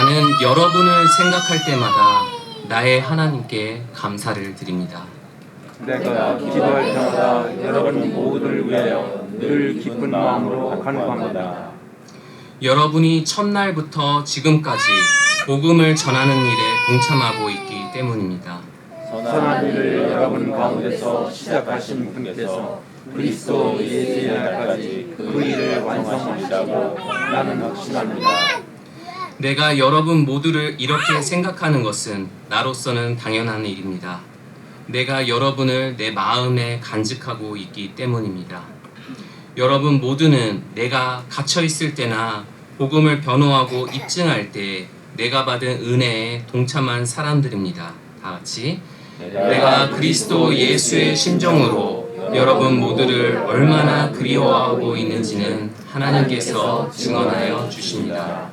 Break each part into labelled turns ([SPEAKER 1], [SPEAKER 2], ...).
[SPEAKER 1] 나는 여러분을 생각할 때마다 나의 하나님께 감사를 드립니다.
[SPEAKER 2] 내가 기도할 때마다 여러분 모두를 위하여 늘 기쁜 마음으로 간구합니다.
[SPEAKER 1] 여러분이 첫날부터 지금까지 복음을 전하는 일에 동참하고 있기 때문입니다.
[SPEAKER 2] 선한 일을 여러분 가운데서 시작하신 분께서 그리스도 예수의 날까지 그 일을 완성하시라고 나는 확신합니다.
[SPEAKER 1] 내가 여러분 모두를 이렇게 생각하는 것은 나로서는 당연한 일입니다. 내가 여러분을 내 마음에 간직하고 있기 때문입니다. 여러분 모두는 내가 갇혀 있을 때나 복음을 변호하고 입증할 때 내가 받은 은혜에 동참한 사람들입니다. 다 같이 내가 그리스도 예수의 심정으로 여러분 모두를 얼마나 그리워하고 있는지는 하나님께서 증언하여 주십니다.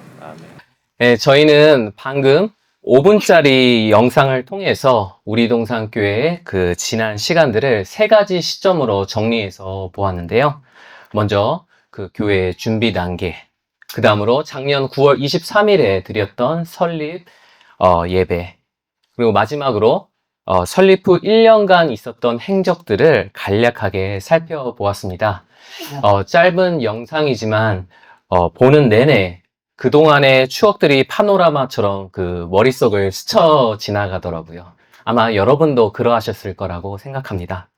[SPEAKER 3] 네, 저희는 방금 5분짜리 영상을 통해서 우리동산교회의 그 지난 시간들을 3가지 시점으로 정리해서 보았는데요. 먼저 그 교회의 준비 단계, 그 다음으로 작년 9월 23일에 드렸던 설립 예배, 그리고 마지막으로 설립 후 1년간 있었던 행적들을 간략하게 살펴보았습니다. 짧은 영상이지만 보는 내내 그동안의 추억들이 파노라마처럼 그 머릿속을 스쳐 지나가더라고요. 아마 여러분도 그러하셨을 거라고 생각합니다.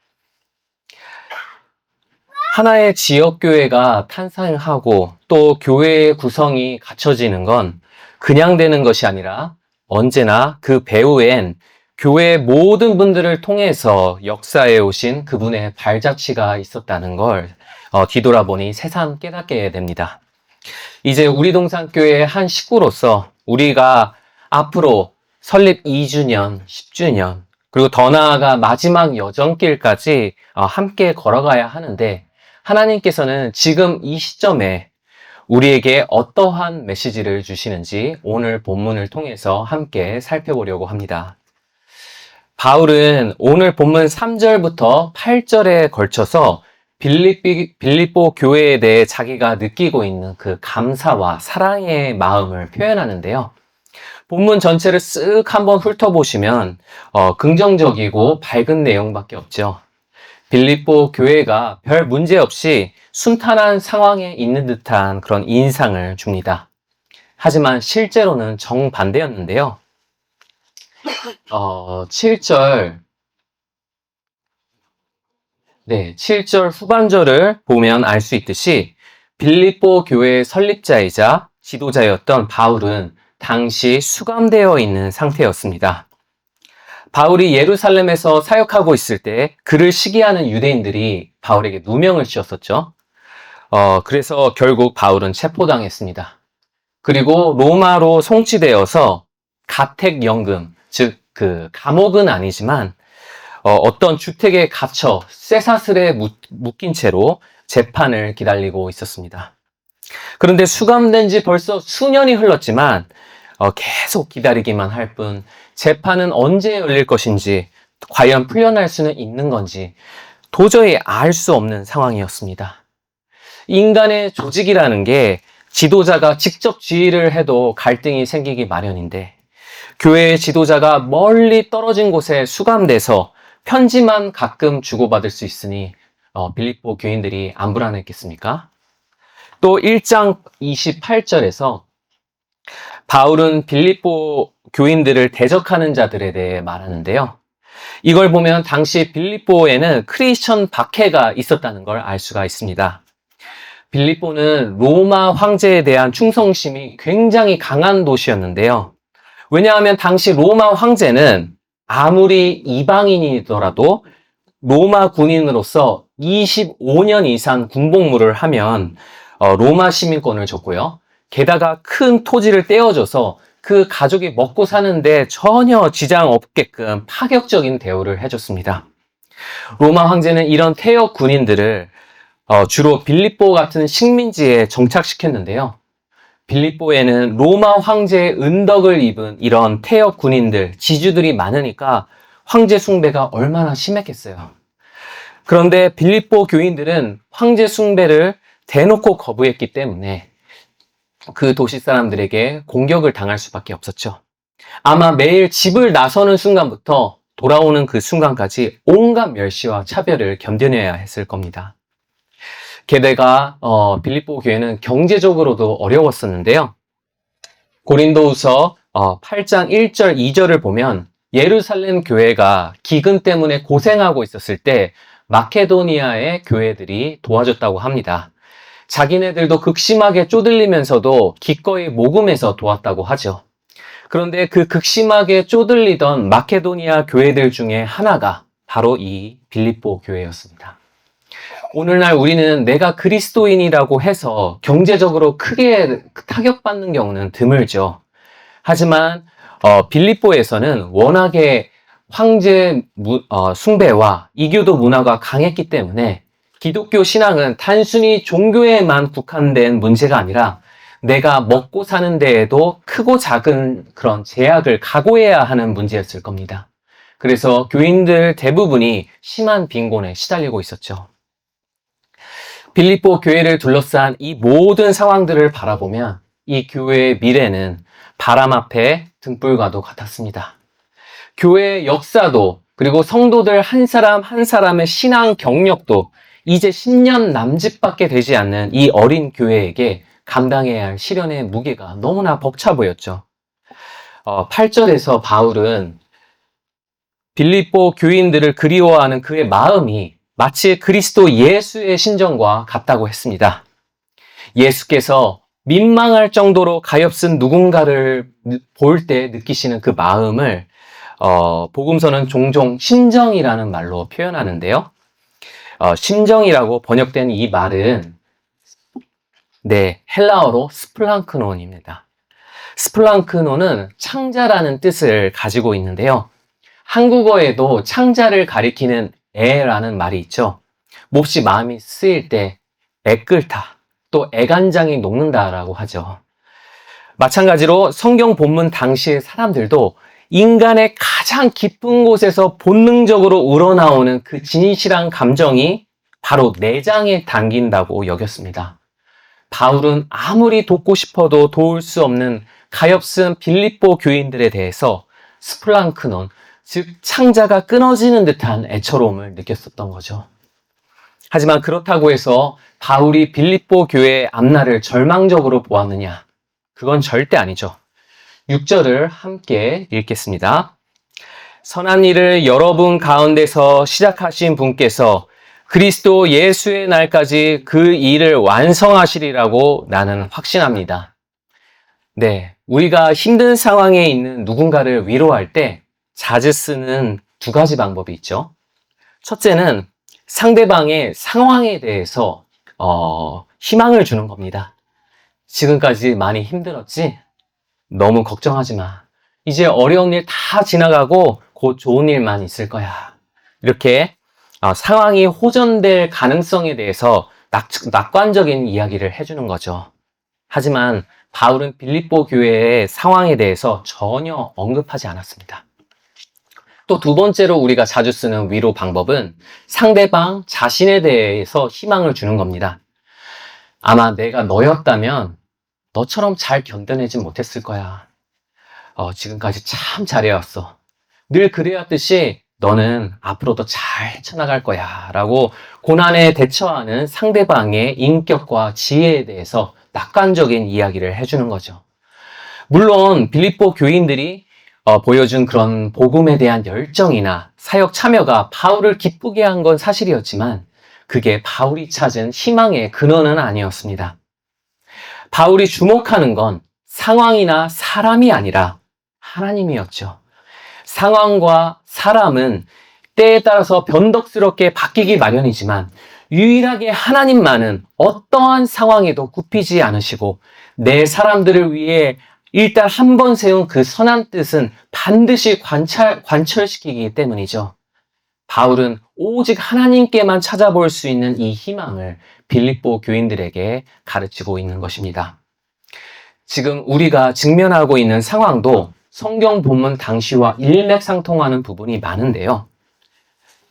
[SPEAKER 3] 하나의 지역교회가 탄생하고 또 교회의 구성이 갖춰지는 건 그냥 되는 것이 아니라 언제나 그 배후엔 교회의 모든 분들을 통해서 역사해 오신 그분의 발자취가 있었다는 걸 뒤돌아보니 새삼 깨닫게 됩니다. 이제 우리동산교회의 한 식구로서 우리가 앞으로 설립 2주년, 10주년, 그리고 더 나아가 마지막 여정길까지 함께 걸어가야 하는데 하나님께서는 지금 이 시점에 우리에게 어떠한 메시지를 주시는지 오늘 본문을 통해서 함께 살펴보려고 합니다. 바울은 오늘 본문 3절부터 8절에 걸쳐서 빌립보 교회에 대해 자기가 느끼고 있는 그 감사와 사랑의 마음을 표현하는데요. 본문 전체를 쓱 한번 훑어보시면 긍정적이고 밝은 내용밖에 없죠. 빌립보 교회가 별 문제 없이 순탄한 상황에 있는 듯한 그런 인상을 줍니다. 하지만 실제로는 정반대였는데요. 7절 후반절을 보면 알 수 있듯이 빌립보 교회의 설립자이자 지도자였던 바울은 당시 수감되어 있는 상태였습니다. 바울이 예루살렘에서 사역하고 있을 때 그를 시기하는 유대인들이 바울에게 누명을 씌웠었죠. 그래서 결국 바울은 체포당했습니다. 그리고 로마로 송치되어서 가택연금, 즉 그 감옥은 아니지만 어떤 주택에 갇혀 쇠사슬에 묶인 채로 재판을 기다리고 있었습니다. 그런데 수감된 지 벌써 수년이 흘렀지만 계속 기다리기만 할 뿐 재판은 언제 열릴 것인지 과연 풀려날 수는 있는 건지 도저히 알 수 없는 상황이었습니다. 인간의 조직이라는 게 지도자가 직접 지휘를 해도 갈등이 생기기 마련인데 교회의 지도자가 멀리 떨어진 곳에 수감돼서 편지만 가끔 주고받을 수 있으니 빌립보 교인들이 안 불안했겠습니까? 또 1장 28절에서 바울은 빌립보 교인들을 대적하는 자들에 대해 말하는데요. 이걸 보면 당시 빌립보에는 크리스천 박해가 있었다는 걸 알 수가 있습니다. 빌립보는 로마 황제에 대한 충성심이 굉장히 강한 도시였는데요. 왜냐하면 당시 로마 황제는 아무리 이방인이더라도 로마 군인으로서 25년 이상 군복무를 하면 로마 시민권을 줬고요. 게다가 큰 토지를 떼어줘서 그 가족이 먹고 사는데 전혀 지장 없게끔 파격적인 대우를 해줬습니다. 로마 황제는 이런 퇴역 군인들을 주로 빌립보 같은 식민지에 정착시켰는데요. 빌립보에는 로마 황제의 은덕을 입은 이런 퇴역 군인들, 지주들이 많으니까 황제 숭배가 얼마나 심했겠어요. 그런데 빌립보 교인들은 황제 숭배를 대놓고 거부했기 때문에 그 도시 사람들에게 공격을 당할 수밖에 없었죠. 아마 매일 집을 나서는 순간부터 돌아오는 그 순간까지 온갖 멸시와 차별을 견뎌내야 했을 겁니다. 게다가 빌립보 교회는 경제적으로도 어려웠었는데요. 고린도후서 8장 1절 2절을 보면 예루살렘 교회가 기근 때문에 고생하고 있었을 때 마케도니아의 교회들이 도와줬다고 합니다. 자기네들도 극심하게 쪼들리면서도 기꺼이 모금해서 도왔다고 하죠. 그런데 그 극심하게 쪼들리던 마케도니아 교회들 중에 하나가 바로 이 빌립보 교회였습니다. 오늘날 우리는 내가 그리스도인이라고 해서 경제적으로 크게 타격받는 경우는 드물죠. 하지만 빌립보에서는 워낙에 황제 숭배와 이교도 문화가 강했기 때문에 기독교 신앙은 단순히 종교에만 국한된 문제가 아니라 내가 먹고 사는 데에도 크고 작은 그런 제약을 각오해야 하는 문제였을 겁니다. 그래서 교인들 대부분이 심한 빈곤에 시달리고 있었죠. 빌립보 교회를 둘러싼 이 모든 상황들을 바라보면 이 교회의 미래는 바람 앞에 등불과도 같았습니다. 교회의 역사도 그리고 성도들 한 사람 한 사람의 신앙 경력도 이제 10년 남짓밖에 되지 않는 이 어린 교회에게 감당해야 할 시련의 무게가 너무나 벅차 보였죠. 8절에서 바울은 빌립보 교인들을 그리워하는 그의 마음이 마치 그리스도 예수의 심정과 같다고 했습니다. 예수께서 민망할 정도로 가엾은 누군가를 볼 때 느끼시는 그 마음을 복음서는 종종 심정이라는 말로 표현하는데요. 심정이라고 번역된 이 말은 헬라어로 스플랑크논입니다. 스플랑크논은 창자라는 뜻을 가지고 있는데요. 한국어에도 창자를 가리키는 애라는 말이 있죠. 몹시 마음이 쓰일 때 애끓다, 또 애간장이 녹는다라고 하죠. 마찬가지로 성경 본문 당시의 사람들도 인간의 가장 깊은 곳에서 본능적으로 우러나오는 그 진실한 감정이 바로 내장에 담긴다고 여겼습니다. 바울은 아무리 돕고 싶어도 도울 수 없는 가엾은 빌립보 교인들에 대해서 스플랑크논, 즉 창자가 끊어지는 듯한 애처로움을 느꼈었던 거죠. 하지만 그렇다고 해서 바울이 빌립보 교회의 앞날을 절망적으로 보았느냐? 그건 절대 아니죠. 6절을 함께 읽겠습니다. 선한 일을 여러분 가운데서 시작하신 분께서 그리스도 예수의 날까지 그 일을 완성하시리라고 나는 확신합니다. 우리가 힘든 상황에 있는 누군가를 위로할 때 자주 쓰는 두 가지 방법이 있죠. 첫째는 상대방의 상황에 대해서 희망을 주는 겁니다. 지금까지 많이 힘들었지? 너무 걱정하지 마. 이제 어려운 일 다 지나가고 곧 좋은 일만 있을 거야. 이렇게 상황이 호전될 가능성에 대해서 낙관적인 이야기를 해주는 거죠. 하지만 바울은 빌립보 교회의 상황에 대해서 전혀 언급하지 않았습니다. 또 두 번째로 우리가 자주 쓰는 위로 방법은 상대방 자신에 대해서 희망을 주는 겁니다. 아마 내가 너였다면 너처럼 잘 견뎌내지 못했을 거야. 지금까지 참 잘해왔어. 늘 그래왔듯이 너는 앞으로도 잘 헤쳐나갈 거야. 라고 고난에 대처하는 상대방의 인격과 지혜에 대해서 낙관적인 이야기를 해주는 거죠. 물론 빌립보 교인들이 보여준 그런 복음에 대한 열정이나 사역 참여가 바울을 기쁘게 한 건 사실이었지만 그게 바울이 찾은 희망의 근원은 아니었습니다. 바울이 주목하는 건 상황이나 사람이 아니라 하나님이었죠. 상황과 사람은 때에 따라서 변덕스럽게 바뀌기 마련이지만 유일하게 하나님만은 어떠한 상황에도 굽히지 않으시고 내 사람들을 위해 일단 한 번 세운 그 선한 뜻은 반드시 관철시키기 때문이죠. 바울은 오직 하나님께만 찾아볼 수 있는 이 희망을 빌립보 교인들에게 가르치고 있는 것입니다. 지금 우리가 직면하고 있는 상황도 성경 본문 당시와 일맥상통하는 부분이 많은데요.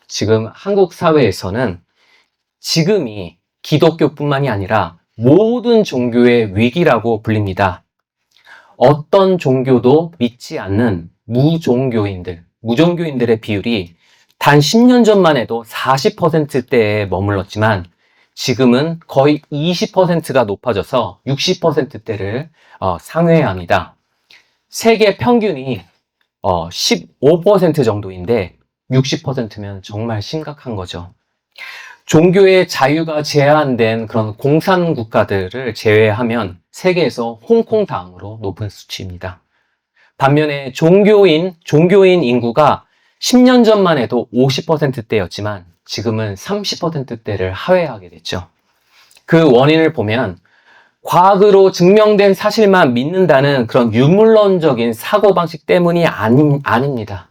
[SPEAKER 3] 지금 한국 사회에서는 지금이 기독교뿐만이 아니라 모든 종교의 위기라고 불립니다. 어떤 종교도 믿지 않는 무종교인들의 비율이 단 10년 전만 해도 40%대에 머물렀지만 지금은 거의 20%가 높아져서 60%대를 상회합니다. 세계 평균이 15% 정도인데 60%면 정말 심각한 거죠. 종교의 자유가 제한된 그런 공산 국가들을 제외하면 세계에서 홍콩 다음으로 높은 수치입니다. 반면에 종교인 인구가 10년 전만 해도 50%대였지만 지금은 30%대를 하회하게 됐죠. 그 원인을 보면 과학으로 증명된 사실만 믿는다는 그런 유물론적인 사고방식 때문이 아닙니다.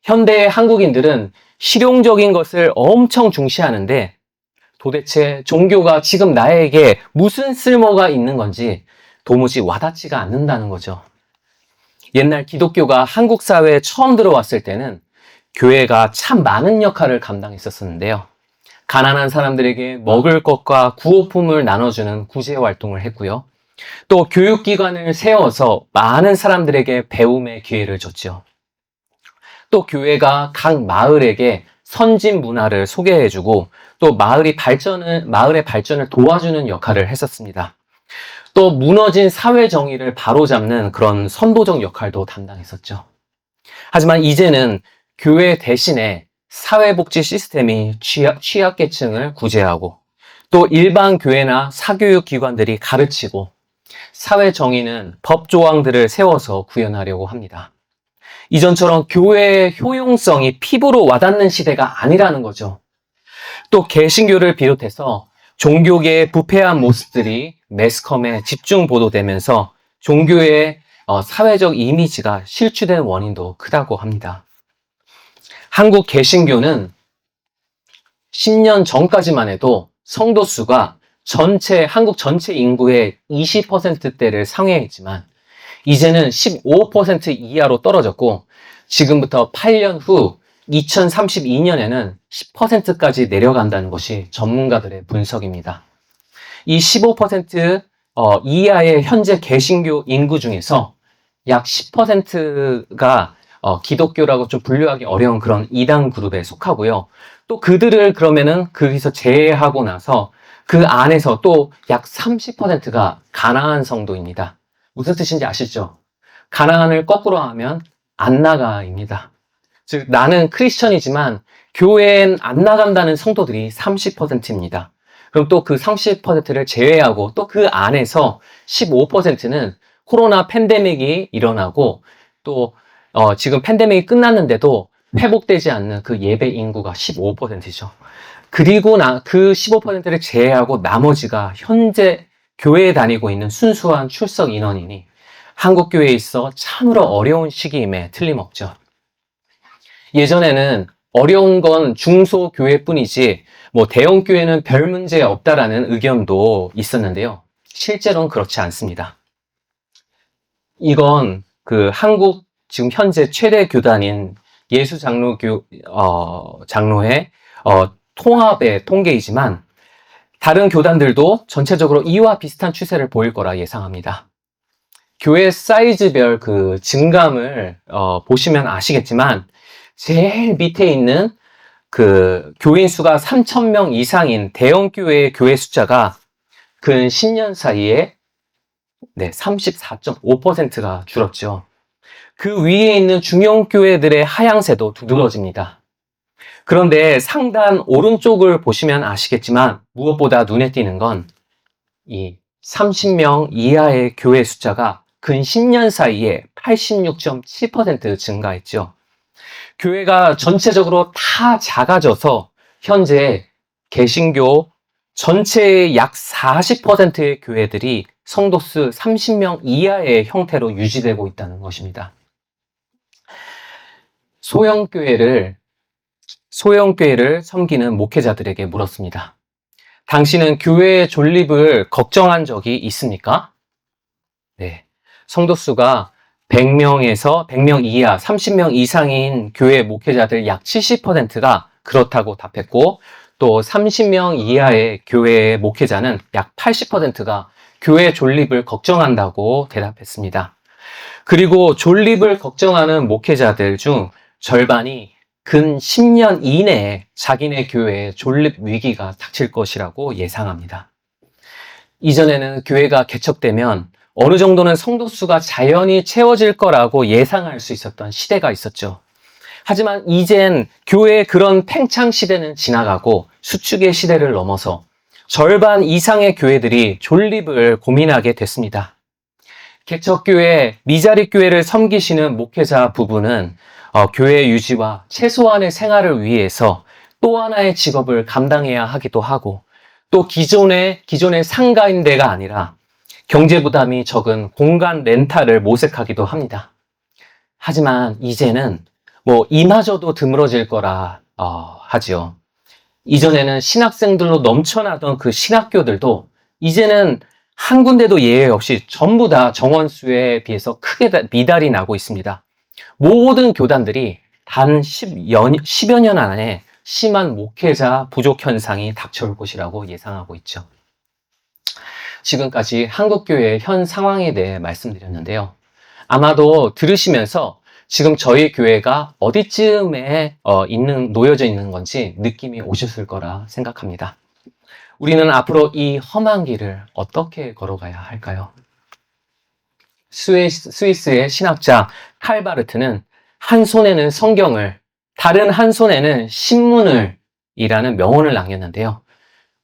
[SPEAKER 3] 현대의 한국인들은 실용적인 것을 엄청 중시하는데 도대체 종교가 지금 나에게 무슨 쓸모가 있는 건지 도무지 와닿지가 않는다는 거죠. 옛날 기독교가 한국 사회에 처음 들어왔을 때는 교회가 참 많은 역할을 감당했었는데요. 가난한 사람들에게 먹을 것과 구호품을 나눠주는 구제 활동을 했고요. 또 교육기관을 세워서 많은 사람들에게 배움의 기회를 줬죠. 또 교회가 각 마을에게 선진 문화를 소개해주고 또 마을의 발전을 도와주는 역할을 했었습니다. 또 무너진 사회 정의를 바로잡는 그런 선도적 역할도 담당했었죠. 하지만 이제는 교회 대신에 사회복지 시스템이 취약계층을 구제하고 또 일반 교회나 사교육 기관들이 가르치고 사회 정의는 법 조항들을 세워서 구현하려고 합니다. 이전처럼 교회의 효용성이 피부로 와닿는 시대가 아니라는 거죠. 또 개신교를 비롯해서 종교계의 부패한 모습들이 매스컴에 집중 보도되면서 종교의 사회적 이미지가 실추된 원인도 크다고 합니다. 한국 개신교는 10년 전까지만 해도 성도 수가 한국 전체 인구의 20%대를 상회했지만 이제는 15% 이하로 떨어졌고 지금부터 8년 후 2032년에는 10%까지 내려간다는 것이 전문가들의 분석입니다. 이 15% 이하의 현재 개신교 인구 중에서 약 10%가 기독교라고 좀 분류하기 어려운 그런 이단 그룹에 속하고요. 또 그들을 그러면은 거기서 제외하고 나서 그 안에서 또 약 30%가 가나안 성도입니다. 무슨 뜻인지 아시죠? 가나안을 거꾸로 하면 안 나가입니다. 즉 나는 크리스천이지만 교회엔 안 나간다는 성도들이 30%입니다. 그럼 또 그 30%를 제외하고 또 그 안에서 15%는 코로나 팬데믹이 일어나고 또 지금 팬데믹이 끝났는데도 회복되지 않는 그 예배 인구가 15%죠. 그리고 그 15%를 제외하고 나머지가 현재 교회에 다니고 있는 순수한 출석 인원이니 한국 교회에 있어 참으로 어려운 시기임에 틀림없죠. 예전에는 어려운 건 중소교회뿐이지 대형 교회는 별 문제 없다라는 의견도 있었는데요. 실제로는 그렇지 않습니다. 이건 한국 지금 현재 최대 교단인 장로회 통합의 통계이지만 다른 교단들도 전체적으로 이와 비슷한 추세를 보일 거라 예상합니다. 교회 사이즈별 증감을 보시면 아시겠지만 제일 밑에 있는 교인 수가 3,000명 이상인 대형 교회의 교회 숫자가 근 10년 사이에 34.5%가 줄었죠. 그 위에 있는 중형 교회들의 하향세도 두드러집니다. 그런데 상단 오른쪽을 보시면 아시겠지만 무엇보다 눈에 띄는 건 이 30명 이하의 교회 숫자가 근 10년 사이에 86.7% 증가했죠. 교회가 전체적으로 다 작아져서 현재 개신교 전체의 약 40%의 교회들이 성도수 30명 이하의 형태로 유지되고 있다는 것입니다. 소형교회를 섬기는 목회자들에게 물었습니다. 당신은 교회의 존립을 걱정한 적이 있습니까? 네. 성도수가 100명 이하, 30명 이상인 교회 목회자들 약 70%가 그렇다고 답했고, 또 30명 이하의 교회의 목회자는 약 80%가 교회 존립을 걱정한다고 대답했습니다. 그리고 존립을 걱정하는 목회자들 중 절반이 근 10년 이내에 자기네 교회의 존립 위기가 닥칠 것이라고 예상합니다. 이전에는 교회가 개척되면 어느 정도는 성도 수가 자연히 채워질 거라고 예상할 수 있었던 시대가 있었죠. 하지만 이젠 교회의 그런 팽창 시대는 지나가고 수축의 시대를 넘어서 절반 이상의 교회들이 존립을 고민하게 됐습니다. 개척교회, 미자립교회를 섬기시는 목회자 부부는 교회 유지와 최소한의 생활을 위해서 또 하나의 직업을 감당해야 하기도 하고 또 기존의 상가인데가 아니라 경제 부담이 적은 공간 렌탈을 모색하기도 합니다. 하지만 이제는 이마저도 드물어질 거라 하지요. 이전에는 신학생들로 넘쳐나던 그 신학교들도 이제는 한 군데도 예외 없이 전부 다 정원수에 비해서 크게 미달이 나고 있습니다. 모든 교단들이 단 10여 년 안에 심한 목회자 부족 현상이 닥쳐올 것이라고 예상하고 있죠. 지금까지 한국교회의 현 상황에 대해 말씀드렸는데요. 아마도 들으시면서 지금 저희 교회가 어디쯤에 놓여져 있는 건지 느낌이 오셨을 거라 생각합니다. 우리는 앞으로 이 험한 길을 어떻게 걸어가야 할까요? 스위스의 신학자 칼바르트는 한 손에는 성경을, 다른 한 손에는 신문을 이라는 명언을 남겼는데요.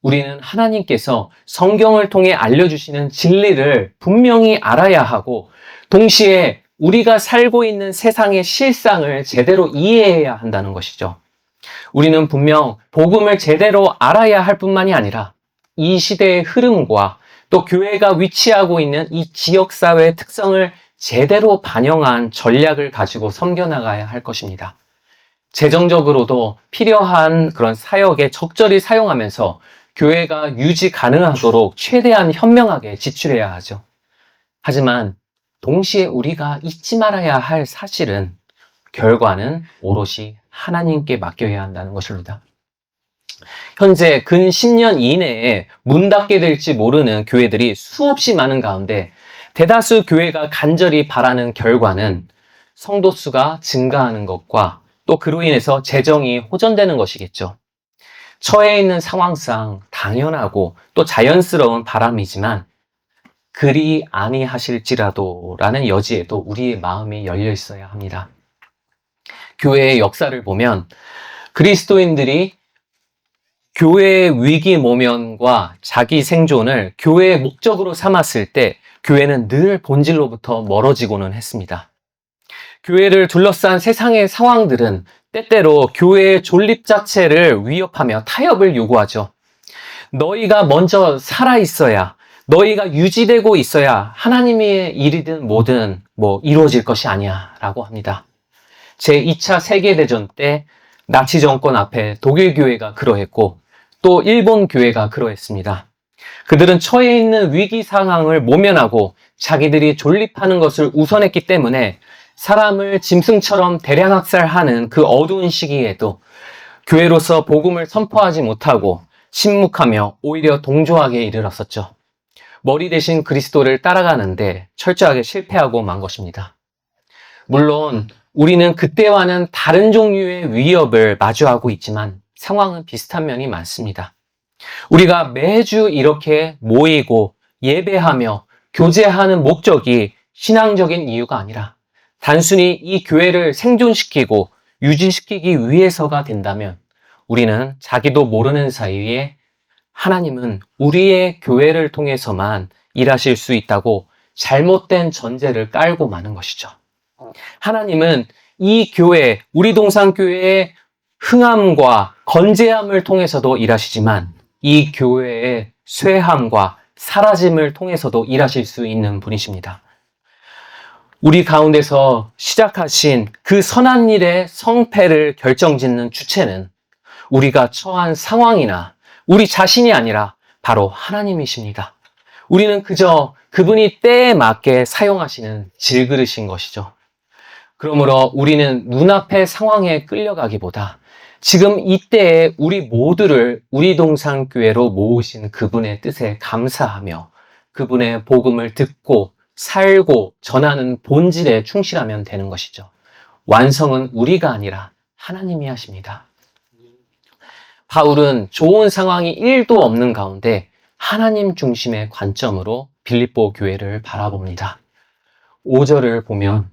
[SPEAKER 3] 우리는 하나님께서 성경을 통해 알려주시는 진리를 분명히 알아야 하고 동시에 우리가 살고 있는 세상의 실상을 제대로 이해해야 한다는 것이죠. 우리는 분명 복음을 제대로 알아야 할 뿐만이 아니라 이 시대의 흐름과 또 교회가 위치하고 있는 이 지역사회의 특성을 제대로 반영한 전략을 가지고 섬겨나가야 할 것입니다. 재정적으로도 필요한 그런 사역에 적절히 사용하면서 교회가 유지 가능하도록 최대한 현명하게 지출해야 하죠. 하지만 동시에 우리가 잊지 말아야 할 사실은 결과는 오롯이 하나님께 맡겨야 한다는 것입니다. 현재 근 10년 이내에 문 닫게 될지 모르는 교회들이 수없이 많은 가운데 대다수 교회가 간절히 바라는 결과는 성도 수가 증가하는 것과 또 그로 인해서 재정이 호전되는 것이겠죠. 처해 있는 상황상 당연하고 또 자연스러운 바람이지만 그리 아니하실지라도 라는 여지에도 우리의 마음이 열려 있어야 합니다. 교회의 역사를 보면 그리스도인들이 교회의 위기 모면과 자기 생존을 교회의 목적으로 삼았을 때 교회는 늘 본질로부터 멀어지고는 했습니다. 교회를 둘러싼 세상의 상황들은 때때로 교회의 존립 자체를 위협하며 타협을 요구하죠. 너희가 먼저 살아있어야, 너희가 유지되고 있어야 하나님의 일이든 뭐든 이루어질 것이 아니야 라고 합니다. 제2차 세계대전 때 나치 정권 앞에 독일 교회가 그러했고 또 일본 교회가 그러했습니다. 그들은 처해 있는 위기 상황을 모면하고 자기들이 존립하는 것을 우선했기 때문에 사람을 짐승처럼 대량 학살하는 그 어두운 시기에도 교회로서 복음을 선포하지 못하고 침묵하며 오히려 동조하게 이르렀었죠. 머리 대신 그리스도를 따라가는데 철저하게 실패하고 만 것입니다. 물론 우리는 그때와는 다른 종류의 위협을 마주하고 있지만 상황은 비슷한 면이 많습니다. 우리가 매주 이렇게 모이고 예배하며 교제하는 목적이 신앙적인 이유가 아니라 단순히 이 교회를 생존시키고 유지시키기 위해서가 된다면 우리는 자기도 모르는 사이에 하나님은 우리의 교회를 통해서만 일하실 수 있다고 잘못된 전제를 깔고 마는 것이죠. 하나님은 이 교회, 우리 동산교회의 흥함과 건재함을 통해서도 일하시지만 이 교회의 쇠함과 사라짐을 통해서도 일하실 수 있는 분이십니다. 우리 가운데서 시작하신 그 선한 일의 성패를 결정짓는 주체는 우리가 처한 상황이나 우리 자신이 아니라 바로 하나님이십니다. 우리는 그저 그분이 때에 맞게 사용하시는 질그릇인 것이죠. 그러므로 우리는 눈앞의 상황에 끌려가기보다 지금 이때에 우리 모두를 우리동산교회로 모으신 그분의 뜻에 감사하며 그분의 복음을 듣고 살고 전하는 본질에 충실하면 되는 것이죠. 완성은 우리가 아니라 하나님이 하십니다. 바울은 좋은 상황이 1도 없는 가운데 하나님 중심의 관점으로 빌립보 교회를 바라봅니다. 5절을 보면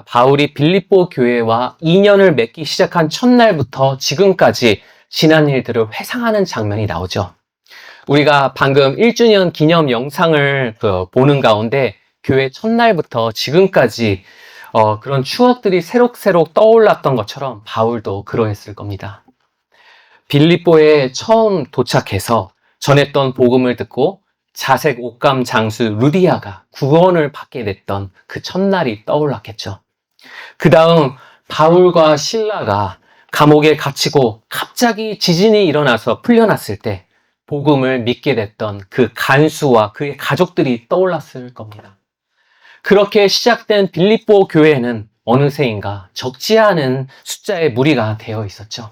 [SPEAKER 3] 바울이 빌립보 교회와 인연을 맺기 시작한 첫날부터 지금까지 지난 일들을 회상하는 장면이 나오죠. 우리가 방금 1주년 기념 영상을 보는 가운데 교회 첫날부터 지금까지 그런 추억들이 새록새록 떠올랐던 것처럼 바울도 그러했을 겁니다. 빌립보에 처음 도착해서 전했던 복음을 듣고 자색 옷감 장수 루디아가 구원을 받게 됐던 그 첫날이 떠올랐겠죠. 그 다음 바울과 실라가 감옥에 갇히고 갑자기 지진이 일어나서 풀려났을 때 복음을 믿게 됐던 그 간수와 그의 가족들이 떠올랐을 겁니다. 그렇게 시작된 빌립보 교회는 어느새인가 적지 않은 숫자의 무리가 되어 있었죠.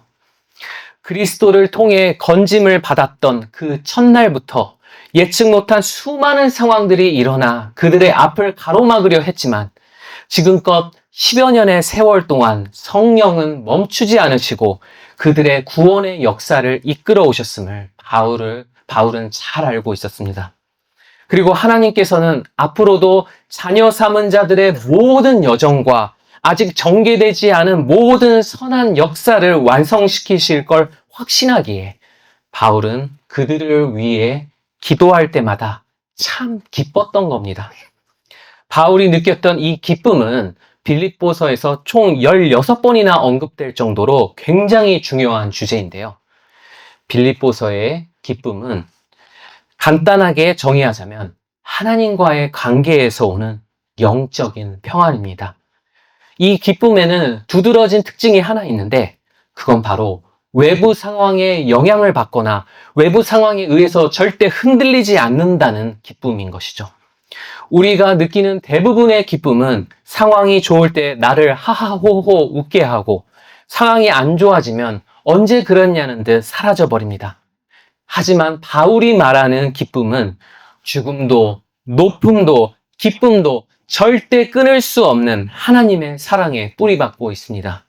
[SPEAKER 3] 그리스도를 통해 건짐을 받았던 그 첫날부터 예측 못한 수많은 상황들이 일어나 그들의 앞을 가로막으려 했지만 지금껏 10여 년의 세월 동안 성령은 멈추지 않으시고 그들의 구원의 역사를 이끌어 오셨음을 바울은 잘 알고 있었습니다. 그리고 하나님께서는 앞으로도 자녀 삼은 자들의 모든 여정과 아직 전개되지 않은 모든 선한 역사를 완성시키실 걸 확신하기에 바울은 그들을 위해 기도할 때마다 참 기뻤던 겁니다. 바울이 느꼈던 이 기쁨은 빌립보서에서 총 16번이나 언급될 정도로 굉장히 중요한 주제인데요. 빌립보서의 기쁨은 간단하게 정의하자면 하나님과의 관계에서 오는 영적인 평안입니다. 이 기쁨에는 두드러진 특징이 하나 있는데 그건 바로 외부 상황에 영향을 받거나 외부 상황에 의해서 절대 흔들리지 않는다는 기쁨인 것이죠. 우리가 느끼는 대부분의 기쁨은 상황이 좋을 때 나를 하하호호 웃게 하고 상황이 안 좋아지면 언제 그랬냐는 듯 사라져버립니다. 하지만 바울이 말하는 기쁨은 죽음도 높음도 기쁨도 절대 끊을 수 없는 하나님의 사랑에 뿌리박고 있습니다.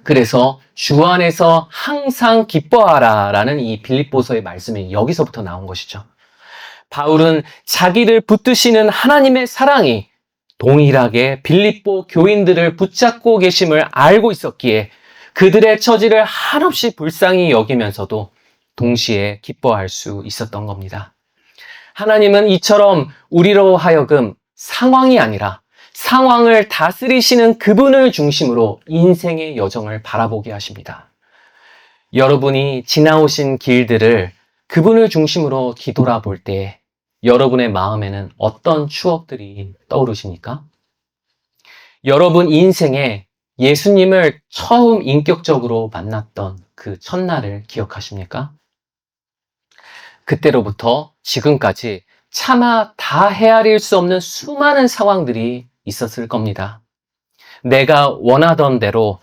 [SPEAKER 3] 그래서 주 안에서 항상 기뻐하라 라는 이 빌립보서의 말씀이 여기서부터 나온 것이죠. 바울은 자기를 붙드시는 하나님의 사랑이 동일하게 빌립보 교인들을 붙잡고 계심을 알고 있었기에 그들의 처지를 한없이 불쌍히 여기면서도 동시에 기뻐할 수 있었던 겁니다. 하나님은 이처럼 우리로 하여금 상황이 아니라 상황을 다스리시는 그분을 중심으로 인생의 여정을 바라보게 하십니다. 여러분이 지나오신 길들을 그분을 중심으로 뒤돌아볼 때 여러분의 마음에는 어떤 추억들이 떠오르십니까? 여러분 인생에 예수님을 처음 인격적으로 만났던 그 첫날을 기억하십니까? 그때로부터 지금까지 차마 다 헤아릴 수 없는 수많은 상황들이 있었을 겁니다. 내가 원하던 대로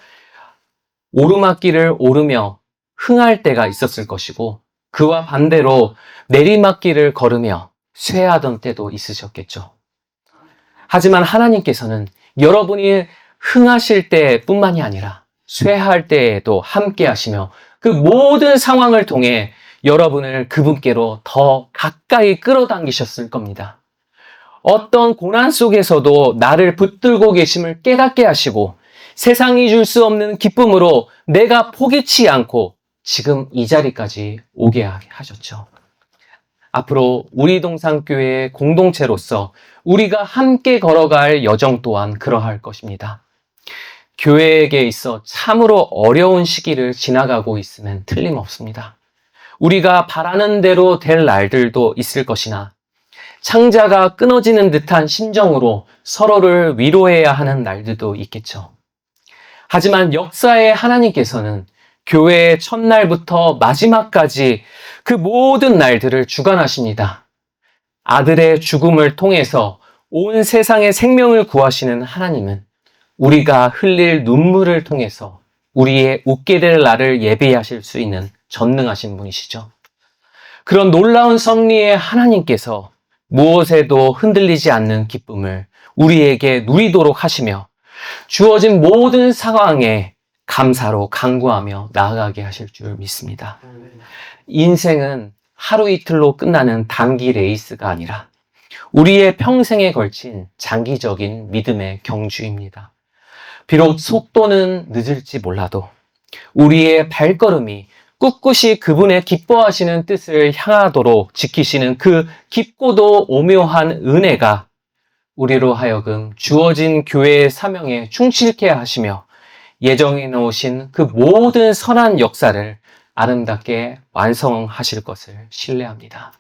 [SPEAKER 3] 오르막길을 오르며 흥할 때가 있었을 것이고 그와 반대로 내리막길을 걸으며 쇠하던 때도 있으셨겠죠. 하지만 하나님께서는 여러분이 흥하실 때뿐만이 아니라 쇠할 때에도 함께 하시며 그 모든 상황을 통해 여러분을 그분께로 더 가까이 끌어당기셨을 겁니다. 어떤 고난 속에서도 나를 붙들고 계심을 깨닫게 하시고 세상이 줄 수 없는 기쁨으로 내가 포기치 않고 지금 이 자리까지 오게 하셨죠. 앞으로 우리 동산교회의 공동체로서 우리가 함께 걸어갈 여정 또한 그러할 것입니다. 교회에게 있어 참으로 어려운 시기를 지나가고 있으면 틀림없습니다. 우리가 바라는 대로 될 날들도 있을 것이나 창자가 끊어지는 듯한 심정으로 서로를 위로해야 하는 날들도 있겠죠. 하지만 역사의 하나님께서는 교회의 첫날부터 마지막까지 그 모든 날들을 주관하십니다. 아들의 죽음을 통해서 온 세상의 생명을 구하시는 하나님은 우리가 흘릴 눈물을 통해서 우리의 웃게 될 날을 예비하실 수 있는 전능하신 분이시죠. 그런 놀라운 섭리의 하나님께서 무엇에도 흔들리지 않는 기쁨을 우리에게 누리도록 하시며 주어진 모든 상황에 감사로 간구하며 나아가게 하실 줄 믿습니다. 인생은 하루 이틀로 끝나는 단기 레이스가 아니라 우리의 평생에 걸친 장기적인 믿음의 경주입니다. 비록 속도는 늦을지 몰라도 우리의 발걸음이 꿋꿋이 그분의 기뻐하시는 뜻을 향하도록 지키시는 그 깊고도 오묘한 은혜가 우리로 하여금 주어진 교회의 사명에 충실케 하시며 예정해 놓으신 그 모든 선한 역사를 아름답게 완성하실 것을 신뢰합니다.